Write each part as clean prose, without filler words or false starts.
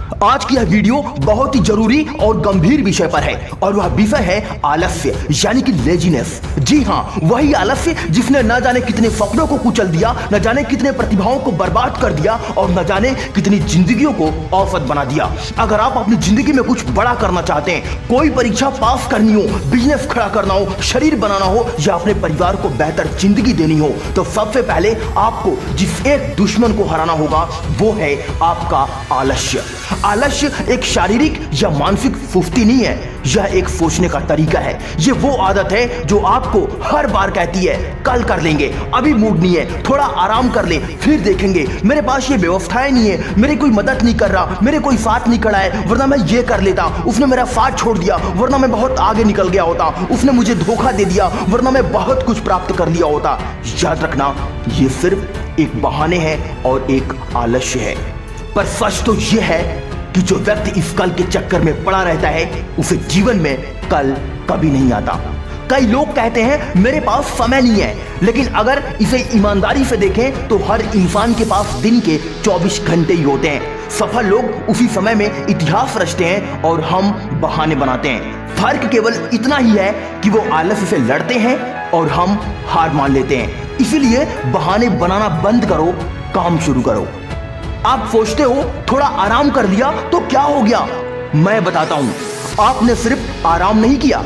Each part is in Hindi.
आज की यह वीडियो बहुत ही जरूरी और गंभीर विषय पर है और वह विषय है आलस्य यानी कि लेजीनेस। जी हाँ, वही आलस्य जिसने न जाने कितने सपनों को कुचल दिया, न जाने कितने प्रतिभाओं को बर्बाद कर दिया और न जाने कितनी जिंदगियों को औसत बना दिया। अगर आप अपनी जिंदगी में कुछ बड़ा करना चाहते हैं, कोई परीक्षा पास करनी हो, बिजनेस खड़ा करना हो, शरीर बनाना हो या अपने परिवार को बेहतर जिंदगी देनी हो, तो सबसे पहले आपको जिस एक दुश्मन को हराना होगा वो है आपका आलस्य। आलस्य एक शारीरिक या मानसिक सुस्ती नहीं है, यह एक सोचने का तरीका है। ये वो आदत है जो आपको हर बार कहती है कल कर लेंगे, अभी मूड नहीं है, थोड़ा आराम कर ले, फिर देखेंगे, मेरे पास ये व्यवस्थाएं नहीं है, मेरी कोई मदद नहीं कर रहा, मेरे कोई साथ नहीं खड़ा है, वरना मैं ये कर लेता, उसने मेरा साथ छोड़ दिया वरना मैं बहुत आगे निकल गया होता, उसने मुझे धोखा दे दिया वरना मैं बहुत कुछ प्राप्त कर लिया होता। याद रखना, ये सिर्फ एक बहाने हैं और एक आलस्य है। पर सच तो यह है कि जो व्यक्ति इस कल के चक्कर में पड़ा रहता है उसे जीवन में कल कभी नहीं आता। कई लोग कहते हैं मेरे पास समय नहीं है, लेकिन अगर इसे ईमानदारी से देखें तो हर इंसान के पास दिन के 24 घंटे ही होते हैं। सफल लोग उसी समय में इतिहास रचते हैं और हम बहाने बनाते हैं। फर्क केवल इतना ही है कि वो आलस्य से लड़ते हैं और हम हार मान लेते हैं। इसीलिए बहाने बनाना बंद करो, काम शुरू करो। आप सोचते हो थोड़ा आराम कर लिया तो क्या हो गया? मैं बताता हूं, आपने सिर्फ आराम नहीं किया,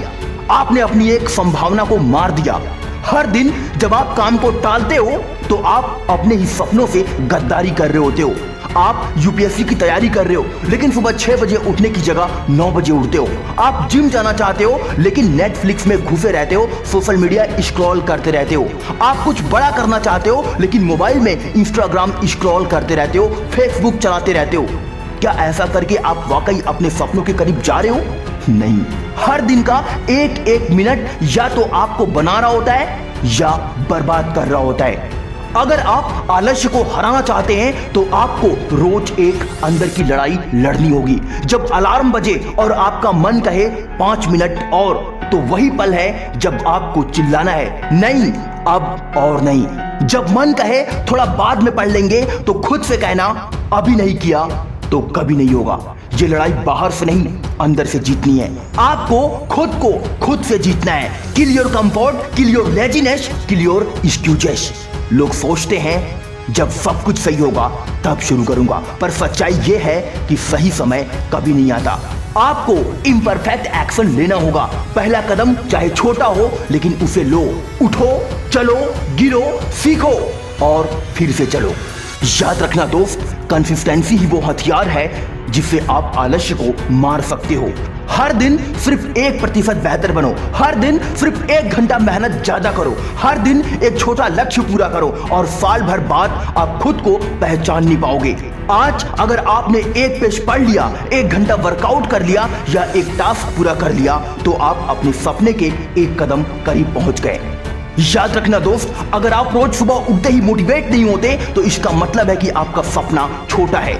आपने अपनी एक संभावना को मार दिया। हर दिन जब आप काम को टालते हो तो आप अपने ही सपनों से गद्दारी कर रहे होते हो। आप यूपीएससी की तैयारी कर रहे हो लेकिन सुबह 6 बजे उठने की जगह 9 बजे उठते हो। आप जिम जाना चाहते हो लेकिन नेटफ्लिक्स में घुसे रहते हो, सोशल मीडिया स्क्रॉल करते रहते हो। आप कुछ बड़ा करना चाहते हो लेकिन मोबाइल में इंस्टाग्राम स्क्रॉल करते रहते हो, फेसबुक चलाते रहते हो। क्या ऐसा करके आप वाकई अपने सपनों के करीब जा रहे हो? नहीं। हर दिन का एक एक मिनट या तो आपको बना रहा होता है या बर्बाद कर रहा होता है। अगर आप आलस्य को हराना चाहते हैं तो आपको रोज एक अंदर की लड़ाई लड़नी होगी। जब अलार्म बजे और आपका मन कहे 5 मिनट और, तो वही पल है जब आपको चिल्लाना है, नहीं अब और नहीं। जब मन कहे थोड़ा बाद में पढ़ लेंगे तो खुद से कहना, अभी नहीं किया तो कभी नहीं होगा। ये लड़ाई बाहर से नहीं, अंदर से जीतनी है। आपको खुद को खुद से जीतना है। Kill your comfort, kill your laziness, kill your excuses. लोग सोचते हैं जब सब कुछ सही होगा तब शुरू करूंगा, पर सच्चाई यह है कि सही समय कभी नहीं आता। आपको इम्परफेक्ट एक्शन लेना होगा। पहला कदम चाहे छोटा हो लेकिन उसे लो। उठो, चलो, गिरो, सीखो और फिर से चलो। याद रखना दोस्त, कंसिस्टेंसी ही वो हथियार है जिससे आप आलस्य को मार सकते हो। हर दिन सिर्फ 1% बेहतर बनो, हर दिन सिर्फ 1 घंटा मेहनत ज्यादा करो, हर दिन एक छोटा लक्ष्य पूरा करो और साल भर बाद आप खुद को पहचान नहीं पाओगे। आज अगर आपने एक पेज पढ़ लिया, 1 घंटा वर्कआउट कर लिया या एक टास्क पूरा कर लिया तो आप अपने सपने के एक कदम करीब पहुंच गए। याद रखना दोस्त, अगर आप रोज सुबह उठते ही मोटिवेट नहीं होते तो इसका मतलब है कि आपका सपना छोटा है।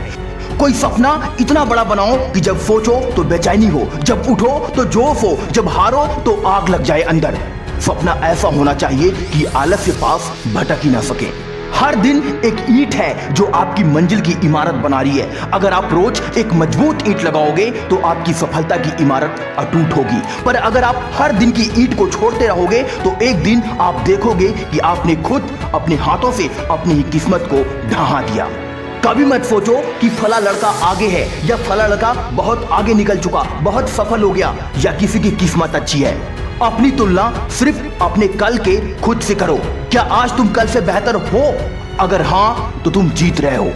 कोई सपना इतना बड़ा बनाओ कि जब सोचो तो बेचैनी हो, जब उठो तो जोश हो, जब हारो तो आग लग जाए अंदर। सपना ऐसा होना चाहिए कि आलस्य पास भटक ही ना सके। हर दिन एक ईंट है जो आपकी मंजिल की इमारत बना रही है। अगर आप रोज एक मजबूत ईंट लगाओगे तो आपकी सफलता की इमारत अटूट होगी। पर अगर आप हर दिन की ईंट को छोड़ते रहोगे तो एक दिन आप देखोगे कि आपने खुद अपने हाथों से अपनी ही किस्मत को ढहा दिया। कभी मत सोचो कि फला लड़का आगे है या फला लड़का बहुत आगे निकल चुका, बहुत सफल हो गया या किसी की किस्मत अच्छी है। अपनी तुलना सिर्फ अपने कल के खुद से करो। क्या आज तुम कल से बेहतर हो? अगर हाँ तो तुम जीत रहे हो।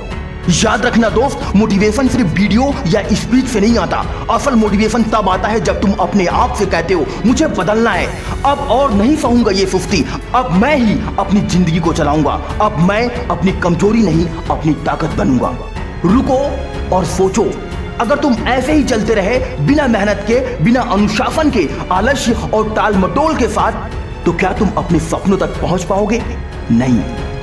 याद रखना दोस्त, मोटिवेशन सिर्फ वीडियो या स्पीच से नहीं आता। असल मोटिवेशन तब आता है जब तुम अपने आप से कहते हो मुझे बदलना है, अब और नहीं सहूंगा ये सुस्ती, अब मैं ही अपनी जिंदगी को चलाऊंगा, अब मैं अपनी कमजोरी नहीं अपनी ताकत बनूंगा। रुको और सोचो, अगर तुम ऐसे ही चलते रहे बिना मेहनत के, बिना अनुशासन के, आलस्य और टाल मटोल के साथ, तो क्या तुम अपने सपनों तक पहुंच पाओगे? नहीं।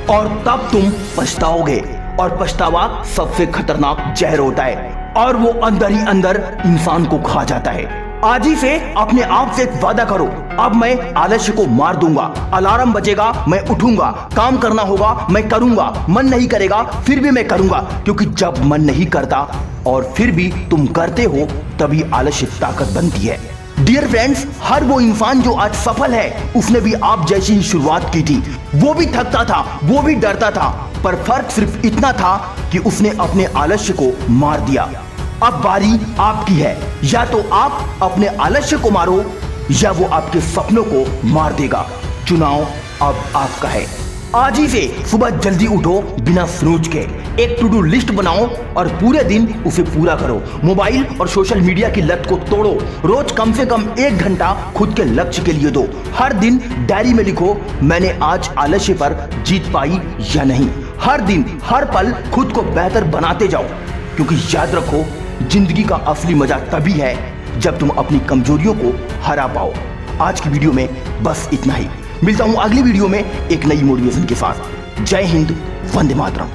और तब तुम पछताओगे और पछतावा सबसे खतरनाक जहर होता है और वो अंदर ही अंदर इंसान को खा जाता है। आज ही से अपने आप से एक वादा करो, अब मैं आलस्य को मार दूंगा। अलार्म बजेगा मैं उठूंगा, काम करना होगा मैं करूंगा, मन नहीं करेगा फिर भी मैं करूंगा, क्योंकि जब मन नहीं करता और फिर भी तुम करते हो तभी आलस्य ताकत बनती है। डियर फ्रेंड्स, हर वो इंसान जो आज सफल है उसने भी आप जैसी ही शुरुआत की थी। वो भी थकता था, वो भी डरता था, पर फर्क सिर्फ इतना था कि उसने अपने आलस्य को मार दिया। अब बारी आपकी है, या तो आप अपने आलस्य को मारो या वो आपके सपनों को मार देगा। चुनाव अब आपका है। आज ही से सुबह जल्दी उठो बिना स्नूज के, एक टू डू लिस्ट बनाओ और पूरे दिन उसे पूरा करो। मोबाइल और सोशल मीडिया की लत को तोड़ो। रोज कम से कम 1 घंटा खुद के लक्ष्य के लिए दो। हर दिन डायरी में लिखो, मैंने आज आलस्य पर जीत पाई या नहीं। हर दिन हर पल खुद को बेहतर बनाते जाओ, क्योंकि याद रखो जिंदगी का असली मजा तभी है जब तुम अपनी कमजोरियों को हरा पाओ। आज की वीडियो में बस इतना ही। मिलता हूं अगली वीडियो में एक नई मोटिवेशन के साथ। जय हिंद, वंदे मातरम।